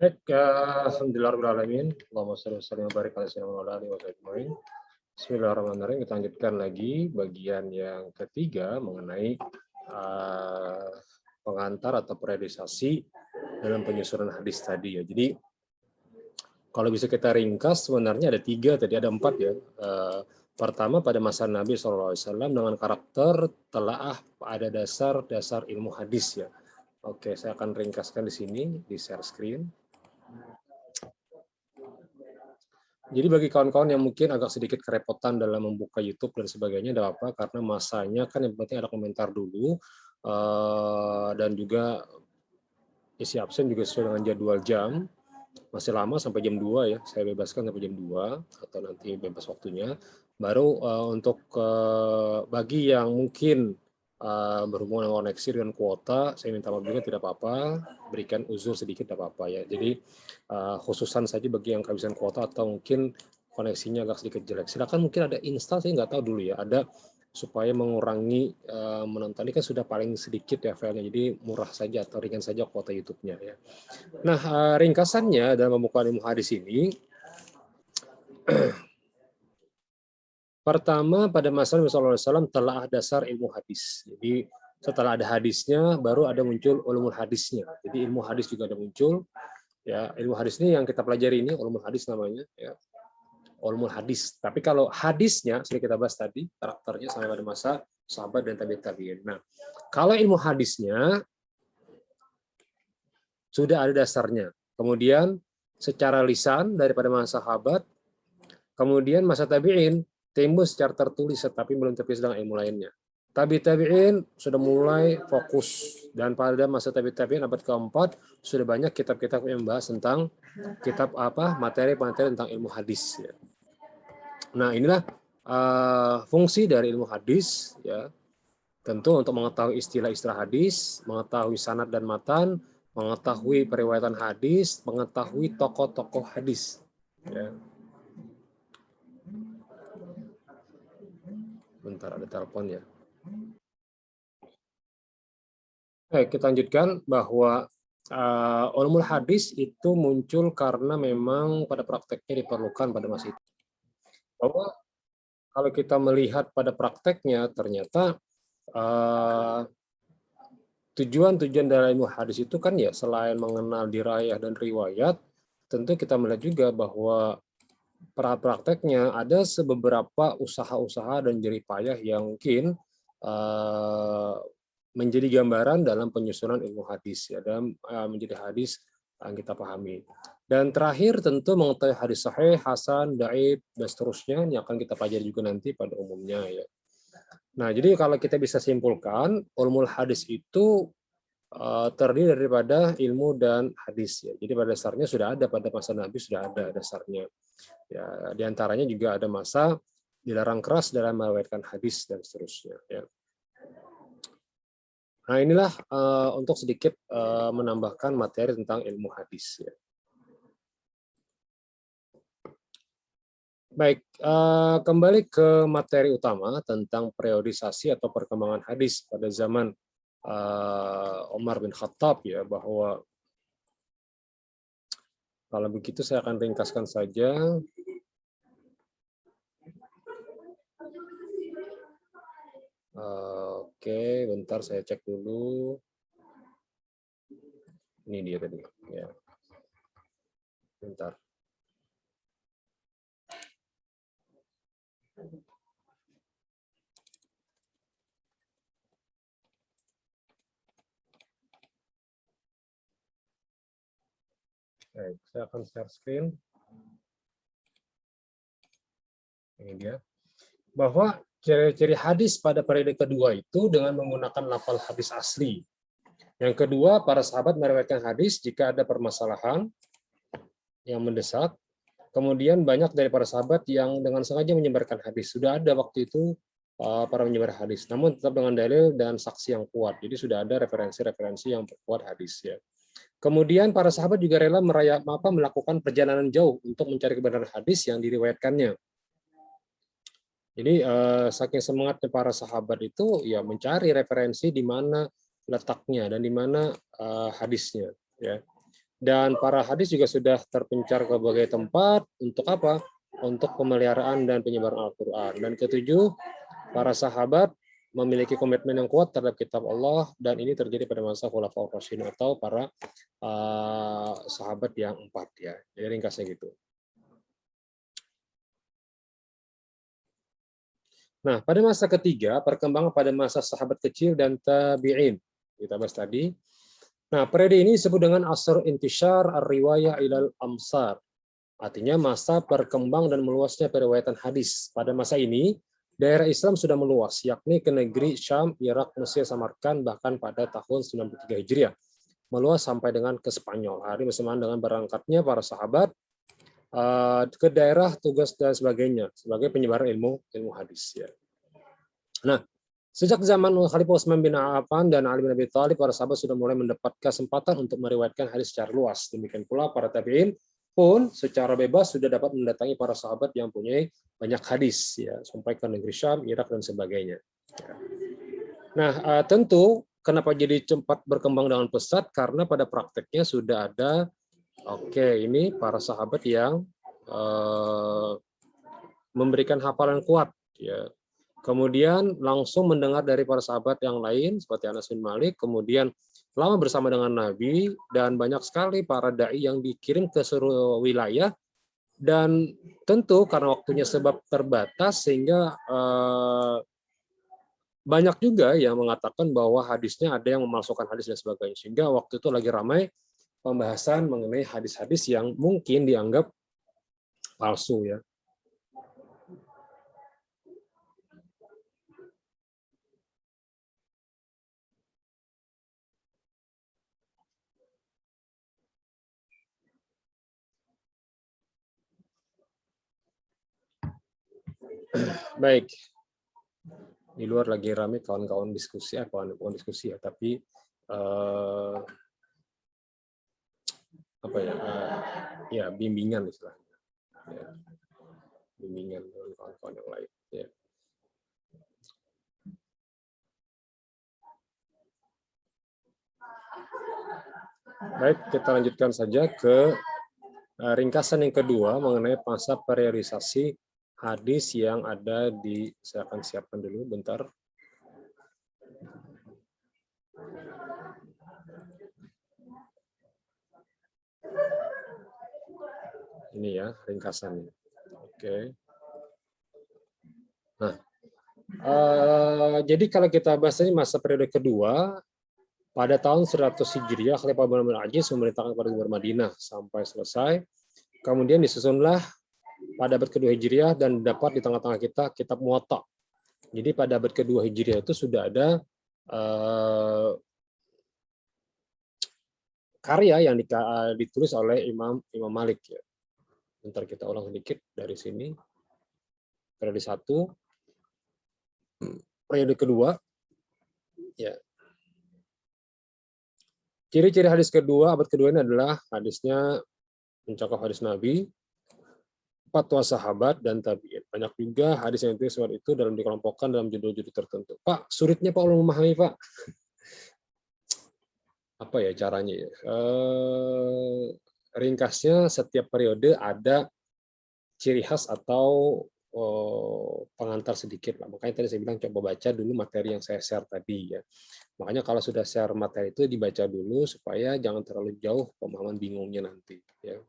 Baik, alhamdulillahirrahmanirrahim. Allahumma shalli wa sallim wa barik ala sayyidina Muhammad wa alihi wasallam. Bismillahirrahmanirrahim. Kita lanjutkan lagi bagian yang ketiga mengenai pengantar atau periodisasi dalam penyusunan hadis tadi ya. Jadi kalau bisa kita ringkas sebenarnya ada tiga, tadi ada empat ya. Pertama pada masa Nabi SAW dengan karakter telaah pada dasar-dasar ilmu hadis ya. Oke, saya akan ringkaskan di sini di share screen. Jadi bagi kawan-kawan yang mungkin agak sedikit kerepotan dalam membuka YouTube dan sebagainya, tidak apa, karena masanya kan yang penting ada komentar dulu, dan juga isi absen juga sesuai dengan jadwal jam, masih lama sampai jam 2 ya, saya bebaskan sampai jam 2, atau nanti bebas waktunya. Baru untuk bagi yang mungkin berhubungan dengan koneksi dengan kuota, saya minta maaf juga, tidak apa-apa, berikan uzur sedikit tidak apa-apa ya. Jadi khususan saja bagi yang kehabisan kuota atau mungkin koneksinya agak sedikit jelek, silakan mungkin ada install, saya nggak tahu dulu ya, ada supaya mengurangi menonton. Ini kan sudah paling sedikit ya filenya, jadi murah saja atau ringan saja kuota YouTube-nya ya. Nah, ringkasannya dalam membuka ilmu hadis ini, pertama pada masa Nabi SAW telah dasar ilmu hadis. Jadi setelah ada hadisnya, baru ada muncul ulumul hadisnya. Jadi ilmu hadis juga ada muncul. Ya, ilmu hadis ini yang kita pelajari ini ulumul hadis namanya. Ya, ulumul hadis. Tapi kalau hadisnya sudah kita bahas tadi, karakternya sampai pada masa sahabat dan tabi'in. Nah, kalau ilmu hadisnya sudah ada dasarnya. Kemudian secara lisan daripada masa sahabat, kemudian masa tabi'in timbul secara tertulis tetapi belum terpisah dengan ilmu lainnya. Tabi'in sudah mulai fokus, dan pada masa tabi'in abad keempat sudah banyak kitab-kitab yang membahas tentang materi-materi tentang ilmu hadis ya. Nah, inilah fungsi dari ilmu hadis ya. Tentu untuk mengetahui istilah-istilah hadis, mengetahui sanad dan matan, mengetahui periwayatan hadis, mengetahui tokoh-tokoh hadis ya. Bentar, ada telepon ya. Oke, kita lanjutkan bahwa ulumul hadis itu muncul karena memang pada prakteknya diperlukan pada masa itu. Bahwa kalau kita melihat pada prakteknya, ternyata tujuan-tujuan dari ilmu hadis itu kan ya selain mengenal dirayah dan riwayat, tentu kita melihat juga bahwa prakteknya ada beberapa usaha-usaha dan jerih payah yang mungkin menjadi gambaran dalam penyusunan ilmu hadis ya, dalam menjadi hadis yang kita pahami. Dan terakhir tentu mengetahui hadis sahih, hasan, dhaif dan seterusnya yang akan kita pelajari juga nanti pada umumnya ya. Nah, jadi kalau kita bisa simpulkan, ulumul hadis itu terdiri daripada ilmu dan hadis ya. Jadi pada dasarnya sudah ada pada masa Nabi, sudah ada dasarnya. Ya, di antaranya juga ada masa dilarang keras dalam meriwayatkan hadis dan seterusnya ya. Nah, inilah untuk sedikit menambahkan materi tentang ilmu hadis ya. Baik, kembali ke materi utama tentang periodisasi atau perkembangan hadis pada zaman Umar bin Khattab ya, bahwa kalau begitu saya akan ringkaskan saja. Oke, bentar saya cek dulu. Ini dia tadi ya. Bentar. Baik, saya akan share screen. Ini dia. Bahwa ciri-ciri hadis pada periode kedua itu dengan menggunakan lafal hadis asli. Yang kedua, para sahabat meriwayatkan hadis jika ada permasalahan yang mendesak. Kemudian banyak dari para sahabat yang dengan sengaja menyebarkan hadis. Sudah ada waktu itu para penyebar hadis, namun tetap dengan dalil dan saksi yang kuat. Jadi sudah ada referensi-referensi yang kuat hadis ya. Kemudian para sahabat juga rela melakukan perjalanan jauh untuk mencari kebenaran hadis yang diriwayatkannya. Jadi saking semangatnya para sahabat itu ya mencari referensi di mana letaknya dan di mana hadisnya ya. Dan para hadis juga sudah terpencar ke berbagai tempat untuk apa? Untuk pemeliharaan dan penyebaran Al-Quran. Dan ketujuh, para sahabat memiliki komitmen yang kuat terhadap kitab Allah, dan ini terjadi pada masa Khulafaur Rasyidin atau para sahabat yang 4 ya. Jadi ringkasnya gitu. Nah, pada masa ketiga, perkembangan pada masa sahabat kecil dan tabi'in. Kita bahas tadi. Nah, periode ini disebut dengan asr intishar ar-riwayah ilal amsar. Artinya masa berkembang dan meluasnya periwayatan hadis. Pada masa ini, daerah Islam sudah meluas, yakni ke negeri Syam, Irak, Mesir, Samarkand, bahkan pada tahun 93 Hijriah. Meluas sampai dengan ke Spanyol. Hari bersamaan dengan berangkatnya para sahabat ke daerah tugas dan sebagainya sebagai penyebaran ilmu hadis. Ya. Nah, sejak zaman Khalifah Utsman bin Affan dan Ali bin Abi Thalib, para sahabat sudah mulai mendapat kesempatan untuk meriwayatkan hadis secara luas. Demikian pula para tabi'in pun secara bebas sudah dapat mendatangi para sahabat yang punya banyak hadis, ya, sampai ke negeri Syam, Irak dan sebagainya. Nah, tentu kenapa jadi cepat berkembang dengan pesat? Karena pada prakteknya sudah ada, ini para sahabat yang memberikan hafalan kuat, ya. Kemudian langsung mendengar dari para sahabat yang lain seperti Anas bin Malik, kemudian lama bersama dengan Nabi, dan banyak sekali para dai yang dikirim ke seluruh wilayah. Dan tentu karena waktunya sebab terbatas sehingga banyak juga yang mengatakan bahwa hadisnya ada yang memalsukan hadis dan sebagainya. Sehingga waktu itu lagi ramai pembahasan mengenai hadis-hadis yang mungkin dianggap palsu, ya. Baik. Di luar lagi ramai kawan-kawan diskusi, kawan-kawan diskusi ya, tapi ya bimbingan istilahnya, ya, bimbingan dengan kawan-kawan yang lain. Ya. Baik, kita lanjutkan saja ke ringkasan yang kedua mengenai masa periodisasi hadis yang ada di, saya akan siapkan dulu bentar. Ini ya ringkasannya. Oke. Nah, jadi kalau kita bahas ini masa periode kedua, pada tahun 100 Hijriah, Khalifah Ibnu Al-Aziz memerintahkan kepada gubernur Madinah sampai selesai. Kemudian disusunlah pada abad kedua Hijriah dan dapat di tengah-tengah kita kitab Muwatta. Jadi pada abad kedua Hijriah itu sudah ada karya yang ditulis oleh Imam Malik. Ya. Bentar kita ulang sedikit dari sini. Periode 1, periode kedua. Ya. Ciri-ciri hadis kedua, abad kedua ini adalah hadisnya mencakup hadis Nabi, fatwa sahabat, dan tabi'in. Banyak juga hadis yang ditulis itu dalam dikelompokkan dalam judul-judul tertentu. Pak, sulitnya Pak Allah memahami, Pak. Apa ya caranya ya? Ringkasnya setiap periode ada ciri khas atau pengantar sedikit lah. Makanya tadi saya bilang coba baca dulu materi yang saya share tadi ya. Makanya kalau sudah share materi itu dibaca dulu supaya jangan terlalu jauh pemahaman bingungnya nanti. Ya.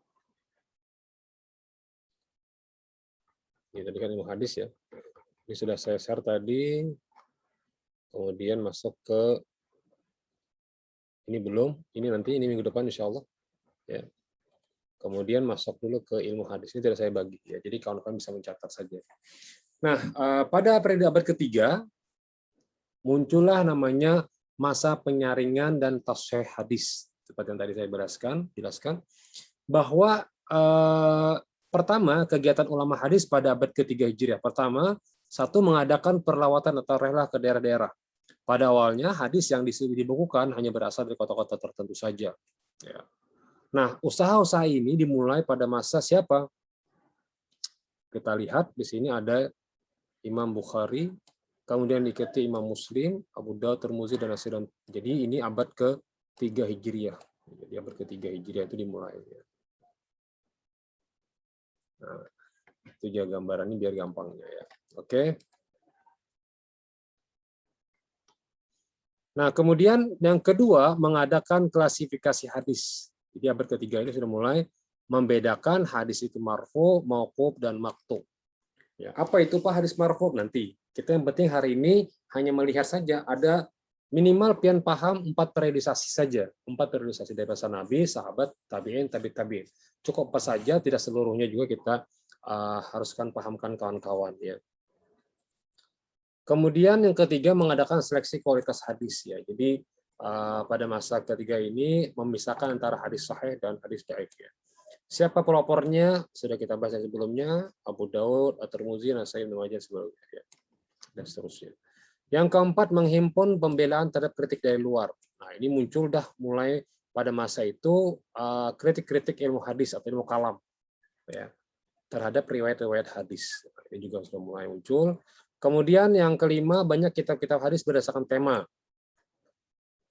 Ini tadi kan ilmu hadis ya. Ini sudah saya share tadi. Kemudian masuk ke ini belum. Ini nanti ini minggu depan insya Allah. Ya. Kemudian masuk dulu ke ilmu hadis. Ini tidak saya bagi ya. Jadi kawan-kawan bisa mencatat saja. Nah, pada periode abad ketiga muncullah namanya masa penyaringan dan tashih hadis. Seperti yang tadi saya jelaskan bahwa pertama kegiatan ulama hadis pada abad ketiga Hijriah. Pertama, satu mengadakan perlawatan atau rehlah ke daerah-daerah. Pada awalnya hadis yang dibukukan hanya berasal dari kota-kota tertentu saja. Ya. Nah, usaha-usaha ini dimulai pada masa siapa? Kita lihat di sini ada Imam Bukhari, kemudian diikuti Imam Muslim, Abu Dawud, Tirmidzi, dan Nasai. Jadi ini abad ke-3 Hijriah. Jadi abad ketiga Hijriah itu dimulai. Nah, itu juga gambarannya biar gampangnya ya. Oke. Nah, kemudian yang kedua mengadakan klasifikasi hadis. Jadi abad ketiga ini sudah mulai membedakan hadis itu marfu, mauquf, dan maqtu. Ya, apa itu Pak hadis marfu? Nanti kita yang penting hari ini hanya melihat saja ada minimal pian paham 4 periodisasi saja, 4 periodisasi dari masa Nabi, sahabat, tabi'in, tabi'in. Cukup apa saja, tidak seluruhnya juga kita haruskan pahamkan kawan-kawan ya. Kemudian yang ketiga mengadakan seleksi kualitas hadis ya. Jadi pada masa ketiga ini memisahkan antara hadis sahih dan hadis dhaif ya. Siapa pelopornya sudah kita bahas sebelumnya, Abu Daud, At-Tirmidzi, Nasai, Ibnu Majah sebelumnya ya. Dan seterusnya. Yang keempat menghimpun pembelaan terhadap kritik dari luar. Nah, ini muncul dah mulai pada masa itu kritik-kritik ilmu hadis atau ilmu kalam ya terhadap riwayat-riwayat hadis. Nah, ini juga sudah mulai muncul. Kemudian yang kelima banyak kitab-kitab hadis berdasarkan tema.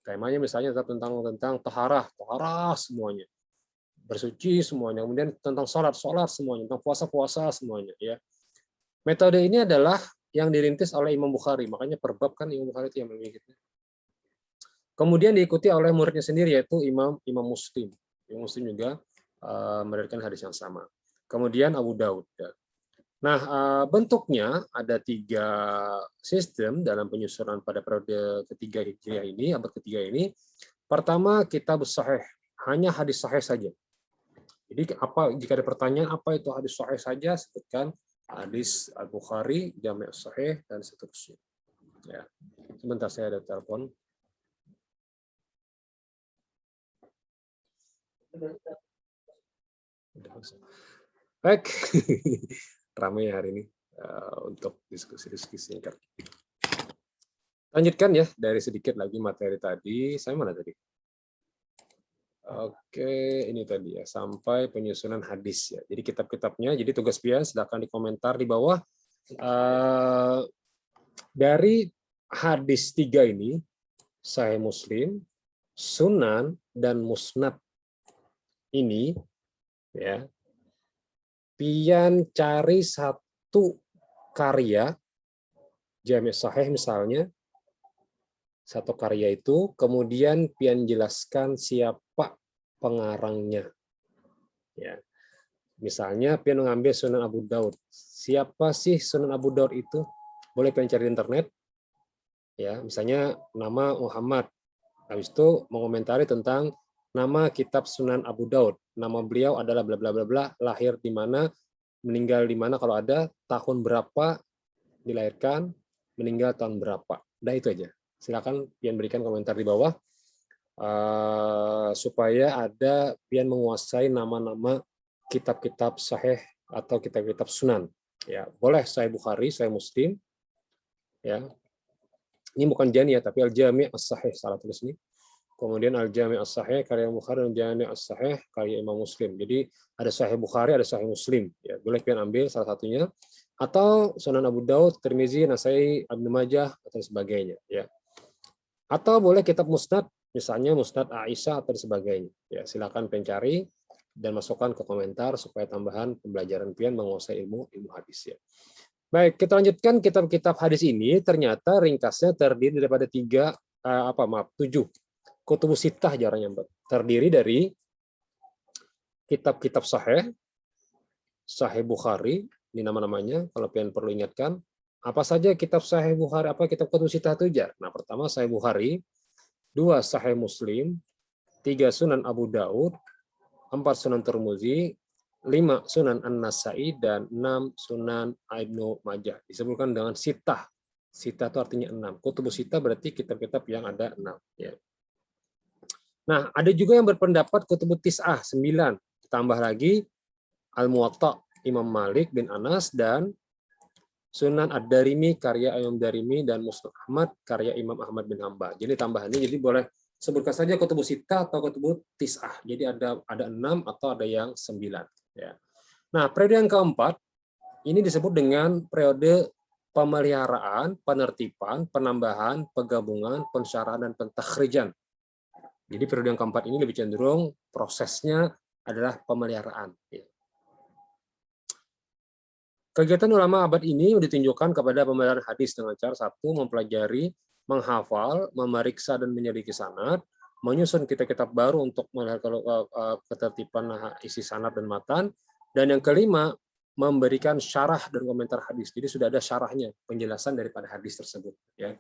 Temanya misalnya tentang taharah semuanya. Bersuci semuanya. Kemudian tentang sholat semuanya, tentang puasa semuanya ya. Metode ini adalah yang dirintis oleh Imam Bukhari, makanya per bab kan Imam Bukhari itu yang memiliki. Kemudian diikuti oleh muridnya sendiri yaitu Imam Muslim. Imam Muslim juga meriwayatkan hadis yang sama. Kemudian Abu Daud. Nah, bentuknya ada 3 sistem dalam penyusunan pada periode ketiga Hijriah ini, abad ketiga ini. Pertama, kitab sahih, hanya hadis sahih saja. Jadi jika ada pertanyaan apa itu hadis sahih saja, sebutkan hadis Al-Bukhari, Jami' Sahih, dan seterusnya. Ya. Sebentar saya ada telepon. Baik, ramai hari ini untuk diskusi-diskusi singkat. Lanjutkan ya, dari sedikit lagi materi tadi. Saya mana tadi? Oke, ini tadi ya, sampai penyusunan hadis ya. Jadi kitab-kitabnya, jadi tugas pian silakan dikomentar di bawah. Dari hadis 3 ini, Sahih Muslim, Sunan, dan Musnad ini, ya, pian cari satu karya, Jami' Sahih misalnya, satu karya itu, kemudian pian jelaskan siapa pengarangnya. Ya. Misalnya pian mengambil Sunan Abu Daud. Siapa sih Sunan Abu Daud itu? Boleh pian cari di internet. Ya, misalnya nama Muhammad. Habis itu mengomentari tentang nama kitab Sunan Abu Daud. Nama beliau adalah bla bla bla bla, lahir di mana, meninggal di mana kalau ada, tahun berapa dilahirkan, meninggal tahun berapa. Nah, itu aja. Silakan pian berikan komentar di bawah supaya ada pian menguasai nama-nama kitab-kitab sahih atau kitab-kitab sunan. Ya, boleh Sahih Bukhari, Sahih Muslim. Ya. Ini bukan Jami ya, tapi Al-Jami' As-Sahih salah tulis ini. Kemudian Al-Jami' As-Sahih karya Bukhari dan Al-Jami' As-Sahih karya Imam Muslim. Jadi ada Sahih Bukhari, ada Sahih Muslim. Ya, boleh pian ambil salah satunya. Atau Sunan Abu Daud, Tirmizi, Nasai, Ibnu Majah atau sebagainya. Ya. Atau boleh kitab Musnad, misalnya Musnad Aisyah atau sebagainya. Ya, silakan pencari dan masukkan ke komentar supaya tambahan pembelajaran pian menguasai ilmu hadis ya. Baik, kita lanjutkan kitab-kitab hadis ini. Ternyata ringkasnya terdiri daripada 7 kutubus sittah jarangnya, Mbak. Terdiri dari kitab-kitab sahih, Sahih Bukhari, ini nama-namanya kalau pian perlu ingatkan. Apa saja kitab Sahih Bukhari, apa kitab kutubus sittah itu ya? Nah, pertama Sahih Bukhari, 2 Sahih Muslim, 3 Sunan Abu Daud, 4 Sunan Tirmizi, 5 Sunan An-Nasai, dan 6 Sunan Ibnu Majah. Disebutkan dengan sittah. Sittah itu artinya 6. Kutubus sittah berarti kitab-kitab yang ada 6. Ya. Nah, ada juga yang berpendapat kutubus tis'ah, 9. Tambah lagi Al-Muwatta, Imam Malik bin Anas, dan Sunan Ad-Darimi karya Imam Darimi, dan Musnad Ahmad karya Imam Ahmad bin Hanbal. Jadi tambahannya jadi boleh sebutkan saja kutubus sittah atau kutubus tis'ah. Jadi ada 6 atau ada yang 9 ya. Nah, periode yang keempat ini disebut dengan periode pemeliharaan, penertiban, penambahan, penggabungan, pensyarahan, dan pentakhrijan. Jadi periode yang keempat ini lebih cenderung prosesnya adalah pemeliharaan. Kegiatan ulama abad ini ditunjukkan kepada pemeliharaan hadis dengan cara satu, mempelajari, menghafal, memeriksa dan menyelidiki sanad, menyusun kitab-kitab baru untuk melihat ketertiban isi sanad dan matan, dan yang kelima, memberikan syarah dan komentar hadis. Jadi sudah ada syarahnya, penjelasan daripada hadis tersebut. Ya.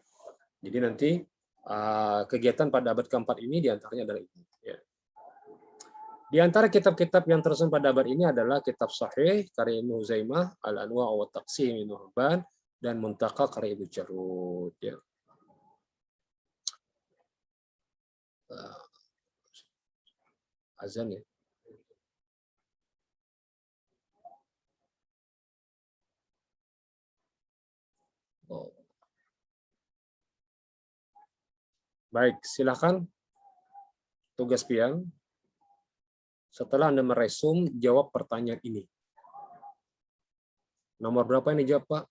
Jadi nanti kegiatan pada abad keempat ini diantaranya adalah ini. Ya. Di antara kitab-kitab yang tersusun pada abad ini adalah kitab Sahih karya Ibnu Huzaimah, Al-Anwa' wa Taqsim Ibnu Hibban, dan Muntaqa karya Ibnu Jarud. Ya. Azan ya. Oh. Baik, silakan tugas pian. Setelah Anda meresum, jawab pertanyaan ini. Nomor berapa ini jawab, Pak?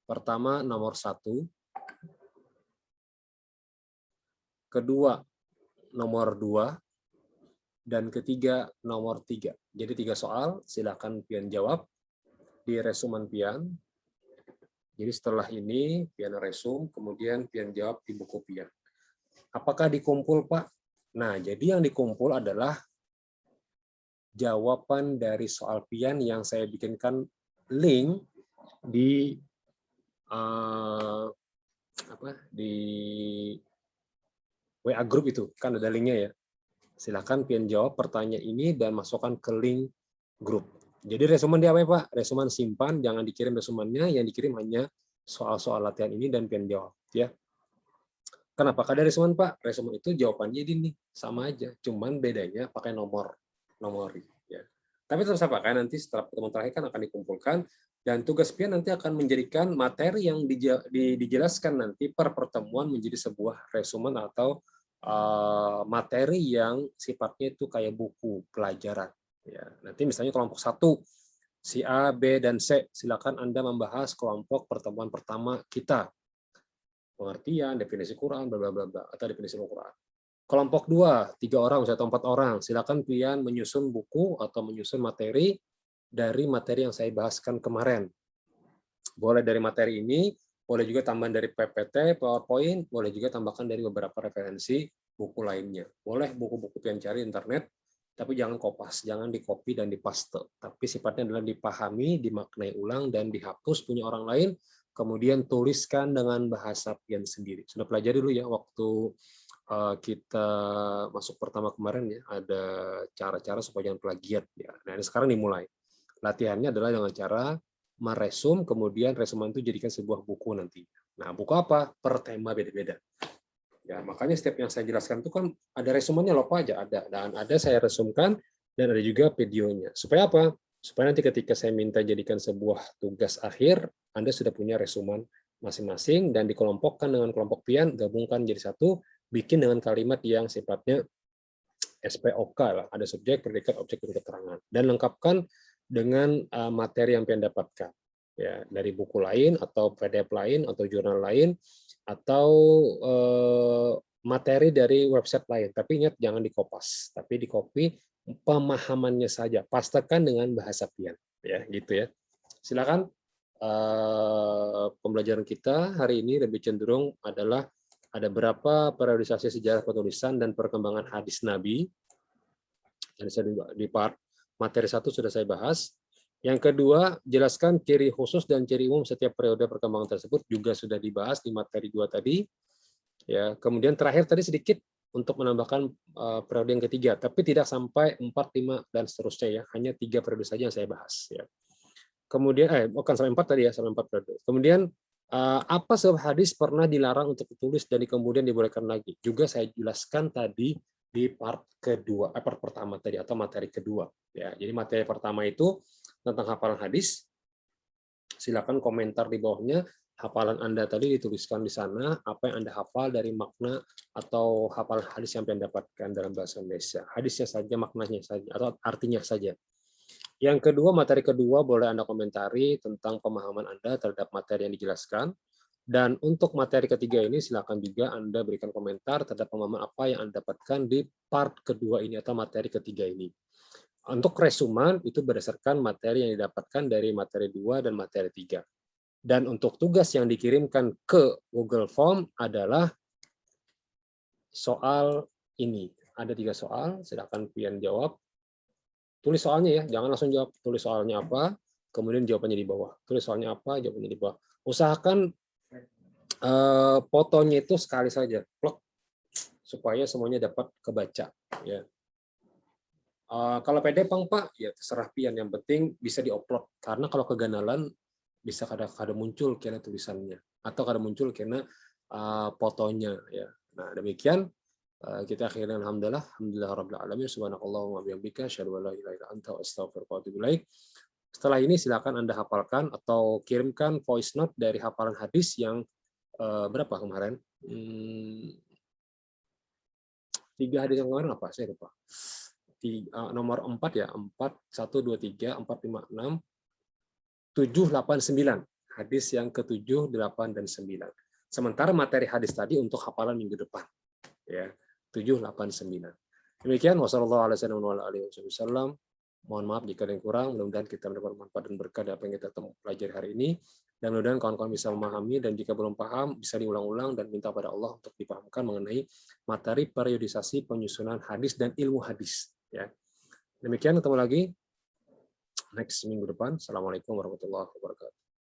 Pertama, nomor 1. Kedua, nomor 2. Dan ketiga, nomor 3. Jadi 3 soal, silakan pian jawab di resuman pian. Jadi setelah ini, pian resum, kemudian pian jawab di buku pian. Apakah dikumpul, Pak? Nah, jadi yang dikumpul adalah jawaban dari soal pian yang saya bikinkan link di di WA group itu, kan ada linknya ya. Silakan pian jawab pertanyaan ini dan masukkan ke link grup. Jadi resumen dia apa ya, Pak? Resumen simpan, jangan dikirim resumennya, yang dikirim hanya soal-soal latihan ini dan pian jawab ya. Kenapa? Karena resumen, Pak, resumen itu jawabannya ini sama aja, cuman bedanya pakai nomor ya. Tapi tetap sama kan, nanti setelah pertemuan terakhir kan akan dikumpulkan dan tugas pian nanti akan menjadikan materi yang dijelaskan nanti per pertemuan menjadi sebuah resumen atau materi yang sifatnya itu kayak buku pelajaran ya. Nanti misalnya kelompok 1 si A, B, dan C, silakan Anda membahas kelompok pertemuan pertama kita. Pengertian, definisi Quran, bla bla bla, atau definisi Quran. Kelompok 2, 3 orang atau 4 orang, silakan pian menyusun buku atau menyusun materi dari materi yang saya bahaskan kemarin. Boleh dari materi ini, boleh juga tambahan dari PPT, PowerPoint, boleh juga tambahkan dari beberapa referensi buku lainnya. Boleh buku-buku pian cari internet, tapi jangan kopas, jangan di-copy dan di-paste. Tapi sifatnya adalah dipahami, dimaknai ulang, dan dihapus punya orang lain, kemudian tuliskan dengan bahasa pian sendiri. Sudah pelajari dulu ya waktu kita masuk pertama kemarin ya, ada cara-cara supaya jangan plagiat ya. Nah, ini sekarang dimulai. Latihannya adalah dengan cara meresum, kemudian resuman itu jadikan sebuah buku nanti. Nah, buku apa? Per tema beda-beda. Ya, makanya setiap yang saya jelaskan itu kan ada resumennya loh, Pak, aja ada. Dan ada saya resumkan dan ada juga videonya. Supaya apa? Supaya nanti ketika saya minta jadikan sebuah tugas akhir, Anda sudah punya resuman masing-masing dan dikelompokkan dengan kelompok pian, gabungkan jadi satu, bikin dengan kalimat yang sifatnya SPOK lah, ada subjek, predikat, objek, dan keterangan, dan lengkapkan dengan materi yang pian dapatkan ya dari buku lain atau PDF lain atau jurnal lain atau materi dari website lain. Tapi ingat jangan dikopas, tapi dikopi pemahamannya saja, pastekan dengan bahasa pian ya gitu ya. Silakan. Pembelajaran kita hari ini lebih cenderung adalah ada berapa periodisasi sejarah penulisan dan perkembangan hadis Nabi. Di part materi 1 sudah saya bahas. Yang kedua, jelaskan ciri khusus dan ciri umum setiap periode perkembangan tersebut juga sudah dibahas di materi 2 tadi. Ya, kemudian terakhir tadi sedikit untuk menambahkan periode yang ketiga, tapi tidak sampai 4, 5 dan seterusnya ya, hanya 3 periode saja yang saya bahas ya. Kemudian bukan sampai 4 tadi ya, sampai 4 periode. Kemudian apa sebab hadis pernah dilarang untuk ditulis dan kemudian dibolehkan lagi? Juga saya jelaskan tadi di part kedua, part pertama tadi atau materi kedua. Ya, jadi materi pertama itu tentang hafalan hadis. Silakan komentar di bawahnya. Hafalan Anda tadi dituliskan di sana, apa yang Anda hafal dari makna atau hafalan hadis yang Anda dapatkan dalam bahasa Indonesia. Hadisnya saja, maknanya saja, atau artinya saja. Yang kedua, materi kedua boleh Anda komentari tentang pemahaman Anda terhadap materi yang dijelaskan. Dan untuk materi ketiga ini silakan juga Anda berikan komentar terhadap pemahaman apa yang Anda dapatkan di part kedua ini atau materi ketiga ini. Untuk resuman itu berdasarkan materi yang didapatkan dari materi 2 dan materi 3. Dan untuk tugas yang dikirimkan ke Google Form adalah soal ini. Ada 3 soal, silakan Pian jawab. Tulis soalnya ya, jangan langsung jawab. Tulis soalnya apa, kemudian jawabannya di bawah. Tulis soalnya apa, jawabannya di bawah. Usahakan fotonya itu sekali saja, plok, supaya semuanya dapat kebaca. Ya. Kalau PDF Pak, ya terserah Pian. Yang penting bisa diupload. Karena kalau keganalan bisa kadang-kadang muncul kena tulisannya atau kadang muncul kena fotonya. Ya. Nah demikian. Kita akhirnya alhamdulillah rabbil alamin subhanakallahumma bihamdika asyhadu an la ilaha illa anta astaghfiruka wa atubu ilaik. Setelah ini silakan Anda hafalkan atau kirimkan voice note dari hafalan hadis yang berapa kemarin? 3 hadis yang kemarin apa? Saya lupa. Nomor 4 ya, 4 1 2 3 4 5 6 7 8 9. Hadis yang ke-7, 8 dan 9. Sementara materi hadis tadi untuk hafalan minggu depan. Ya. 7, 8, 9. Demikian wassalamualaikum. Mohon maaf jika ada yang kurang. Mudah-mudahan kita mendapat manfaat dan berkah dari apa yang kita pelajari hari ini. Dan mudah-mudahan kawan-kawan bisa memahami dan jika belum paham bisa diulang-ulang dan minta pada Allah untuk dipahamkan mengenai materi periodisasi penyusunan hadis dan ilmu hadis. Ya. Demikian, ketemu lagi next minggu depan. Assalamualaikum warahmatullahi wabarakatuh.